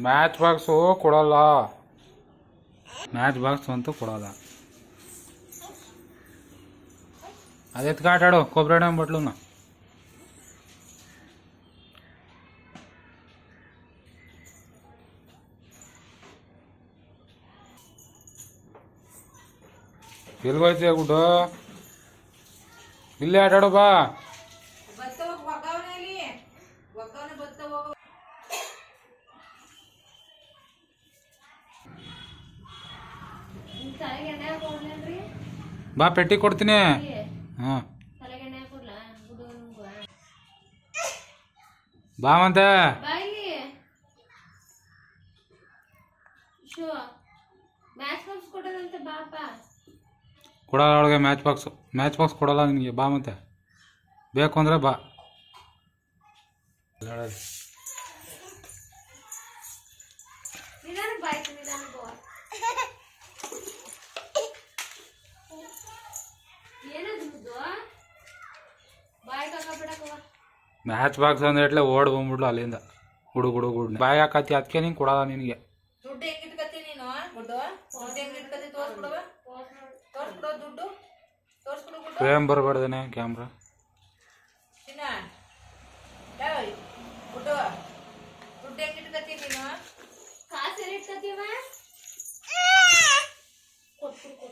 Match box ಕೊಡಲ್ಲ, match box ಅಂತೂ ಕೊಡಲ್ಲ. ಅದೆತ್ಕ ಆಟಾಡು ಕೊಬ್ಬರಿ ಎಣ್ಣೆ ಬಟ್ಲುನ. ಎಲ್ಗೋಯ್ತೀಯ ಗುಡ್ಡು? ಇಲ್ಲೇ ಆಟಾಡು ಬಾ. ಬಾ ಪೆಟ್ಟಿ ಕೊಡ್ತೀನಿ. ಹಾಂ ಬಾ ಮತ್ತೆ. ಕೊಡಲ್ಲ ಅವಳಿಗೆ ಮ್ಯಾಚ್ ಬಾಕ್ಸ್ ಕೊಡಲ್ಲ ನಿನಗೆ. ಬಾ ಮತ್ತೆ, ಬೇಕು ಅಂದರೆ ಬಾ. ಮ್ಯಾಚ್ ಬಾಕ್ಸ್ ಅಂದ್ರೆ ಇಟ್ಲೆ ಓಡ್ ಬಂದ್ಬಿಡ್ಲು ಅಲ್ಲಿಂದ. ಹುಡುಗ ಬಾಯ್ ಹಾಕತಿ, ಅದಕ್ಕೆ ನೀನು ಕೊಡಲ್ಲ ನಿನಗೆ. ದುಡ್ಡು ಹೆಂಗ್ ಇಟ್ಕತಿ ನೀನು? ದುಡ್ಡು ಹೆಂಗ್ ಇಟ್ಕತಿ? ತೋರ್ಸ್ಬಿಡುವ, ತೋರ್ಸ್ಬಿಡುವ ದುಡ್ಡು, ತೋರ್ಸ್ಬಿಡು ಗುಡ್ಡು. Frame ಬರಬಾರ್ದೇನೆ camera. ಚಿನ್ನ ಗುಡ್ಡು, ದುಡ್ಡು ಹೆಂಗ್ ಇಟ್ಕತಿ ನೀನು? ಕಾಸು ಎಲ್ಲಿ ಇಟ್ಕತೀವ? ಕೊಟ್ಬಿಡು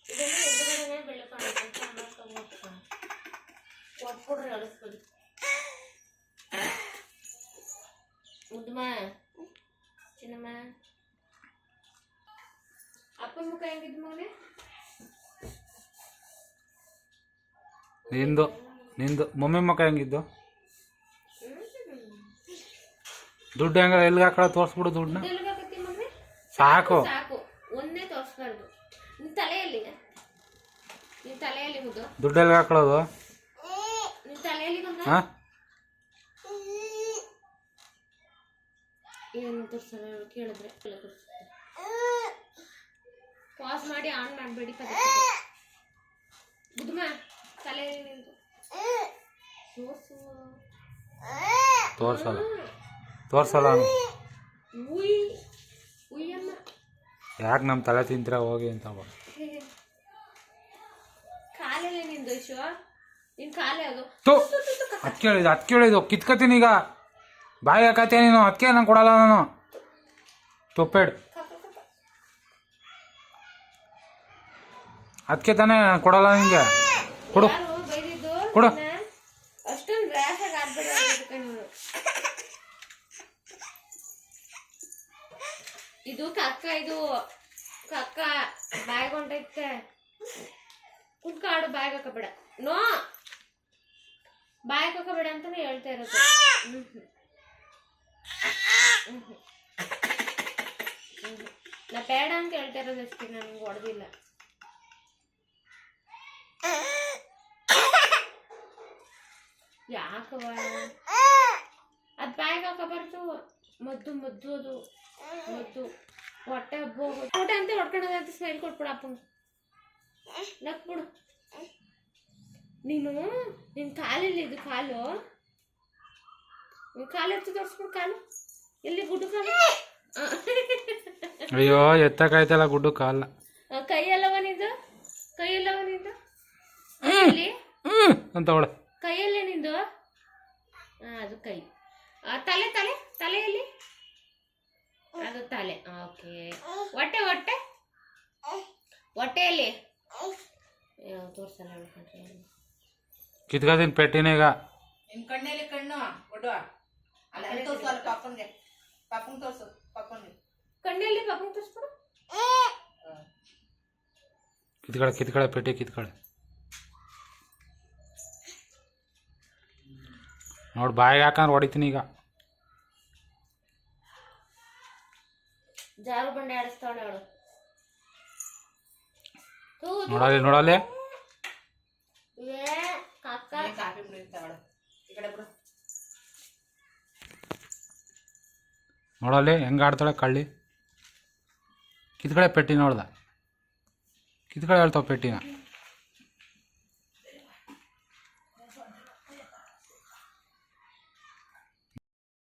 ಇದನ್ನು ಎದುರುಗಡೆ ಬೆಳೆ ಕೊಟ್ಬಿಡ್ರಿ ಅಳಿಸ್ಬಿಡಿ. ಮುದ್ದಮ್ಮ ಚಿನ್ನಮ್ಮ, ಅಪ್ಪನ ಮುಖ ಹೆಂಗಿದ್ ಮಗನೇ? ನಿಂದು ಮಮ್ಮಿ ಮುಖ ಹೆಂಗಿದ್ದು? ದುಡ್ಡು ಹೆಂಗ ಎಲ್ಲಿಗೆ ಹಾಕಳ? ತೋರಿಸ್ಬಿಡು ದುಡ್ಡನ್ನ. ಸಾಕು ಸಾಕು, ಒಂದೇ ತೋರಿಸ್ಬಾರ್ದು. ನಿನ್ ತಲೆಯಲ್ಲಿ ಮುದ್ದು ದುಡ್ಡು ಎಲ್ಲಿಗೆ ಹಾಕೊಳ್ಳೋದು? ನಿನ್ ತಲೆಯಲ್ಲಿ ಹಾಂ ಏನು ತೋರಿಸ್ತಾರೆ ಕೇಳಿದ್ರೆ ಎಲ್ಲ ತೋರಿಸ್ತಾರೆ. ಪಾಸ್ ಮಾಡಿ ಆನ್ ಮಾಡಬೇಡಿ. ಬುದ್ಧಮ್ಮ ತಲೆಯಲ್ಲಿ ನಿಂತು ತೋರ್ಸಲ್ಲ. ಉಯ್ಯಮ್ಮ ಯಾಕೆ ನಮ್ಮ ತಲೆ ತಿಂತೀರ ಹೋಗಿ ಅಂತ. ಕಾಲೆಲ್ಲ ನಿಂದು ಇಶು, ನಿನ್ ಕಾಲೇ ಅದು. ಅದ್ ಕೇಳಿದು ಕಿತ್ಕತೀನಿ ಈಗ. ಬಾಯಿ ಹಾಕತ್ತೀಯ ನೀನು, ಅದಕ್ಕೆ ನಂಗೆ ಕೊಡಲ್ಲ ನಾನು. ಟೊಪ್ಪೇಡ್ ಅದಕ್ಕೆ ತಾನೇ ಕೊಡಲ್ಲ ನಿಂಗೆ. ಕೊಡು ಕೊಡು. ಅಷ್ಟೊಂದು ರ್ಯಾಶ್ ಆಗಿ ಆಡ್ಬೇಡ. ಇದು ಕಕ್ಕ ಬ್ಯಾಗ್ ಹೊಂಟೈತೆ. ಕುತ್ಕಾಡು ಬ್ಯಾಗ್ ಹಾಕಬೇಡ. ನೋ ಬ್ಯಾಗ್ ಹಾಕಬೇಡ ಅಂತಾನೆ ಹೇಳ್ತಾ ಇರೋದು. ನಾ ಬೇಡ ಅಂತ ಹೇಳ್ತಾ ಇರೋದು ಅಷ್ಟೇ, ನನಗೆ ಹೊಡೆದಿಲ್ಲ. ಯಾಕವ ಅದ್ ಬ್ಯಾಗ್ ಹಾಕಬಾರ್ದು. ಮದ್ದು ಅದು ಮದ್ದು ಹೊಟ್ಟೆ ಹೊಟ್ಟೆ ಅಂತ ಹೊಡ್ಕೊಂಡೋದಂತ ಸ್ಮೈಲ್ ಕೊಟ್ಬಿಡು ಅಪ್ಪಂಗೆ. ನಕ್ಬಿಡು. ನೀನು ನಿನ್ ಕಾಲಲ್ಲಿ ಇದು ಕಾಲು ಎತ್ತು ತೋರಿಸ್ಬಿಡು. ಕಾಲು ಎಲ್ಲಿ? ಗುಡ್ಡು ಕಾಲು. ಅಯ್ಯೋ ಎತ್ತಕಾಯ್ತಲ್ಲ ಗುಡ್ಡು ಕಾಲ. ಕೈಯಲ್ಲವ ನಿಂದು ಅಂತ ಅವಳ ಕೈಯಲ್ಲೇ ನಿಂದು. ಅದು ಕೈ. ತಲೆಯಲ್ಲಿ ಅದು ತಲೆ. ಓಕೆ. ಹೊಟ್ಟೆಯಲ್ಲಿ ತೋರ್ಸಲ್ಲ. ಕಿತ್ಕೋತೀನಿ ಪೆಟ್ಟಿನೀಗ. ನಿನ್ ಕಣ್ಣಲ್ಲಿ ಕಣ್ಣು ಕೊಡುವ. ತೋರ್ಸು ಅಲ್ಲ ಪಾಪಂಗೆ ತೋರ್ಸು. ಕಣ್ಣಲ್ಲಿ ಪಾಪಂಗೆ ತೋರಿಸ್ಬಿಡು. ಕಿತ್ಕಳೆ ಪೆಟ್ಟಿ ಕಿತ್ಕಳೆ. ನೋಡಿ ಬಾಯಿಗೆ ಹಾಕಂದ್ರೆ ಹೊಡಿತೀನಿ ಈಗ. ಜಾರು ಬಂಡೆ ಆಡಿಸ್ತಾವಳೆ ಅವಳು. ನೋಡಲ್ಲಿ ನೋಡಲ್ಲಿ ಹೆಂಗೆ ಆಡ್ತಾಳೆ ಕಳ್ಳಿ. ಕಿತ್ಕಳೆ ಪೆಟ್ಟಿ ನೋಡ್ದ. ಕಿತ್ಕಳೆ ಹೇಳ್ತಾವ ಪೆಟ್ಟಿನ.